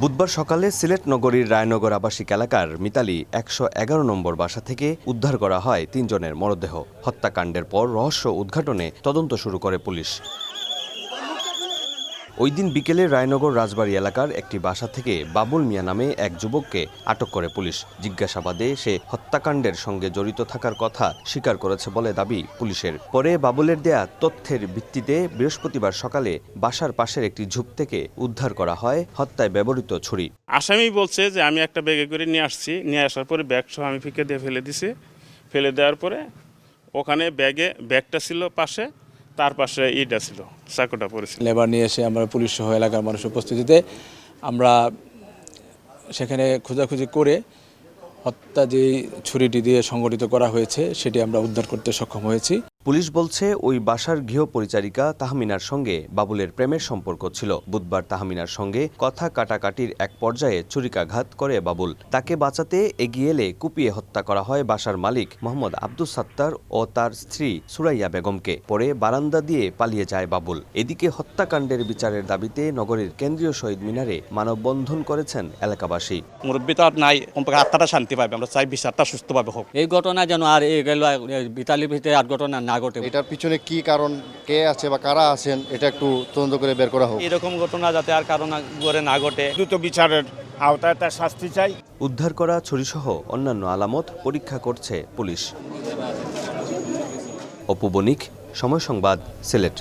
বুধবার সকালে সিলেট নগরীর রায়নগর আবাসিক এলাকার মিতালি ১১১ নম্বর বাসা থেকে উদ্ধার করা হয় ৩ জনের মরদেহ। হত্যাকাণ্ডের পর রহস্য উদ্ঘাটনে তদন্ত শুরু করে পুলিশ। ওই দিন বিকেলে রায়নগর রাজবাড়ী এলাকার একটি বাসা থেকে বাবুল মিয়া নামে এক যুবককে আটক করে পুলিশ। জিজ্ঞাসাবাদে সে হত্যাকাণ্ডের সঙ্গে জড়িত থাকার কথা স্বীকার করেছে বলে দাবি পুলিশের। পরে বাবুলের দেয়া তথ্যের ভিত্তিতে বৃহস্পতিবার সকালে বাসার পাশের একটি ঝোপ থেকে উদ্ধার করা হয় হত্যায় ব্যবহৃত ছুরি। আসামি বলছে যে আমি একটা ব্যাগে করে নিয়ে আসছি, নিয়ে আসার পরে ব্যাগ সহ আমি ফিকে দিয়ে ফেলে দিছি। ফেলে দেওয়ার পরে ওখানে ব্যাগটা ছিল পাশে, তার পাশে ইটা ছিল, চাকুটা পড়েছিল। লেবার নিয়ে এসে আমরা পুলিশ সহ এলাকার মানুষের উপস্থিতিতে আমরা সেখানে খোঁজাখুঁজি করে হত্যা যে ছুরিটি দিয়ে সংগঠিত করা হয়েছে সেটি আমরা উদ্ধার করতে সক্ষম হয়েছি। পুলিশ বলছে ওই বাসার গৃহপরিচারিকা তাহমিনার সঙ্গে বাবুলের প্রেমের সম্পর্ক ছিল। বুধবার তাহমিনার সঙ্গে কথা কাটাকাটির এক পর্যায়ে ছুরিকাঘাত করে বাবুল। তাকে বাঁচাতে এগিয়ে এলে কুপিয়ে হত্যা করা হয় বাসার মালিক মোহাম্মদ আব্দুস সাত্তার ও তার স্ত্রী সুরাইয়া বেগমকে। পরে বারান্দা দিয়ে পালিয়ে যায় বাবুল। এদিকে হত্যাকাণ্ডের বিচারের দাবিতে নগরীর কেন্দ্রীয় শহীদ মিনারে মানববন্ধন করেছেন এলাকাবাসী। মুরব্বী তো আর নাই, আত্মাটা শান্তি পাবে, আমরা চাই বিচারটা সুস্থভাবে হোক। এই ঘটনা যেন আর বিতালির ভিতরে আর ঘটনা না ঘটে। এটার পিছনে কি কারণ, কে আছে বা কারা আছেন, এটা একটু তদন্ত করে বের করা হোক। এরকম ঘটনা যাতে আর কারণ করে না ঘটে, দ্রুত বিচারের আওতায় তার শাস্তি চাই। উদ্ধার করা ছুরিসহ অন্যান্য আলামত পরীক্ষা করছে পুলিশ। অপু বণিক, সময় সংবাদ, সিলেট।